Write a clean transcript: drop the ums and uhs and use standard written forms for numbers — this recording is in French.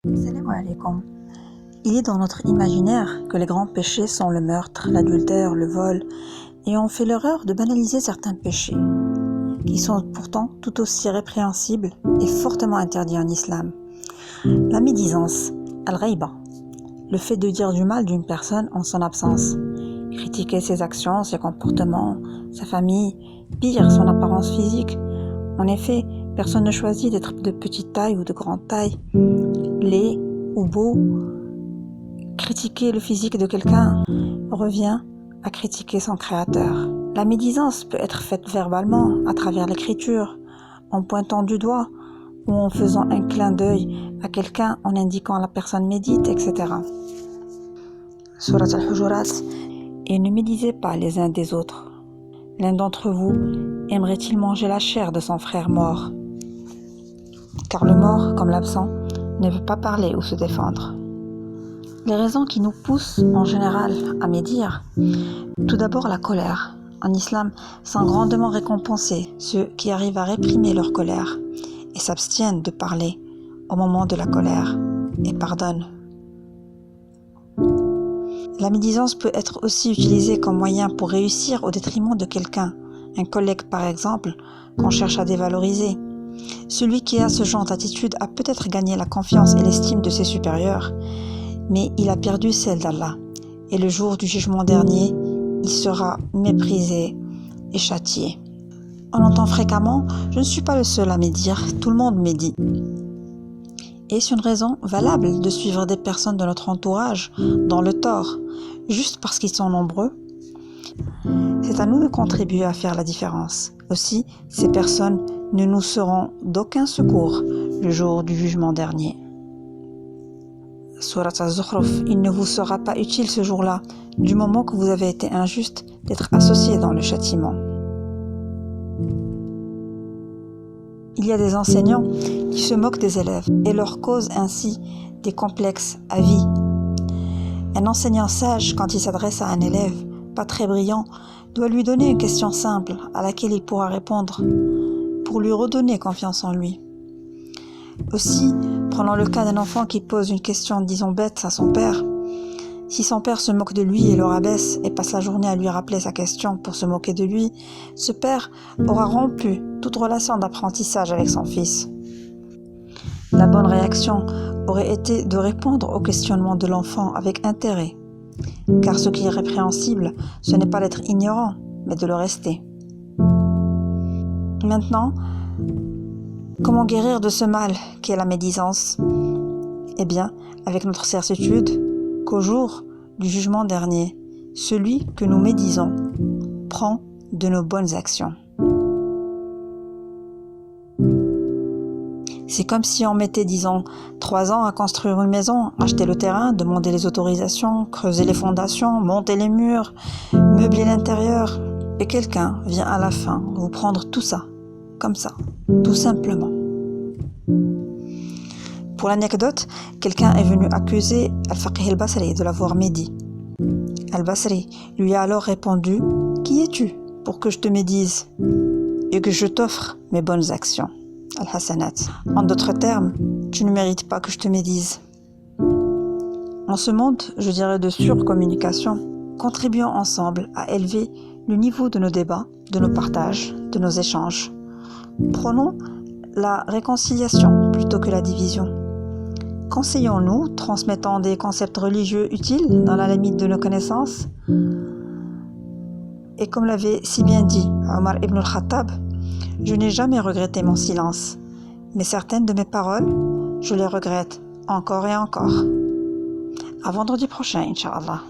Salam alaikum. Il est dans notre imaginaire que les grands péchés sont le meurtre, l'adultère, le vol, et on fait l'erreur de banaliser certains péchés, qui sont pourtant tout aussi répréhensibles et fortement interdits en islam. La médisance, al-ghayba, le fait de dire du mal d'une personne en son absence, critiquer ses actions, ses comportements, sa famille, pire, son apparence physique. En effet, personne ne choisit d'être de petite taille ou de grande taille, laid ou beau. Critiquer le physique de quelqu'un revient à critiquer son créateur. La médisance peut être faite verbalement, à travers l'écriture, en pointant du doigt ou en faisant un clin d'œil à quelqu'un en indiquant à la personne médite, etc. Surat al-Hujurat. Et ne médisez pas les uns des autres. L'un d'entre vous aimerait-il manger la chair de son frère mort? Car le mort, comme l'absent, ne veut pas parler ou se défendre. Les raisons qui nous poussent en général à médire, tout d'abord la colère. En islam, sont grandement récompensés ceux qui arrivent à réprimer leur colère et s'abstiennent de parler au moment de la colère et pardonnent. La médisance peut être aussi utilisée comme moyen pour réussir au détriment de quelqu'un, un collègue par exemple, qu'on cherche à dévaloriser. Celui qui a ce genre d'attitude a peut-être gagné la confiance et l'estime de ses supérieurs, mais il a perdu celle d'Allah. Et le jour du jugement dernier, il sera méprisé et châtié. On entend fréquemment « Je ne suis pas le seul à médire, tout le monde médit ». Est-ce une raison valable de suivre des personnes de notre entourage dans le tort, juste parce qu'ils sont nombreux? C'est à nous de contribuer à faire la différence. Aussi, ces personnes ne nous seront d'aucun secours le jour du jugement dernier. Surat az-Zukhruf, il ne vous sera pas utile ce jour-là, du moment que vous avez été injuste, d'être associé dans le châtiment. Il y a des enseignants qui se moquent des élèves et leur causent ainsi des complexes à vie. Un enseignant sage, quand il s'adresse à un élève pas très brillant, doit lui donner une question simple à laquelle il pourra répondre pour lui redonner confiance en lui. Aussi, prenons le cas d'un enfant qui pose une question, disons bête, à son père. Si son père se moque de lui et le rabaisse et passe la journée à lui rappeler sa question pour se moquer de lui, ce père aura rompu toute relation d'apprentissage avec son fils. La bonne réaction aurait été de répondre au questionnement de l'enfant avec intérêt, car ce qui est répréhensible, ce n'est pas d'être ignorant, mais de le rester. Maintenant, comment guérir de ce mal qu'est la médisance? Eh bien, avec notre certitude qu'au jour du jugement dernier, celui que nous médisons prend de nos bonnes actions. C'est comme si on mettait, disons, 3 ans à construire une maison, acheter le terrain, demander les autorisations, creuser les fondations, monter les murs, meubler l'intérieur, et quelqu'un vient à la fin vous prendre tout ça, comme ça, tout simplement. Pour l'anecdote, quelqu'un est venu accuser Al-Faqih al-Basri de l'avoir médit. Al-Basri lui a alors répondu « Qui es-tu pour que je te médise et que je t'offre mes bonnes actions ?» Al-Hasanat. En d'autres termes, tu ne mérites pas que je te médise. En ce monde, je dirais de surcommunication, contribuons ensemble à élever le niveau de nos débats, de nos partages, de nos échanges. Prenons la réconciliation plutôt que la division. Conseillons-nous, transmettons des concepts religieux utiles dans la limite de nos connaissances. Et comme l'avait si bien dit Omar ibn al-Khattab, je n'ai jamais regretté mon silence, mais certaines de mes paroles, je les regrette encore et encore. À vendredi prochain, Inch'Allah.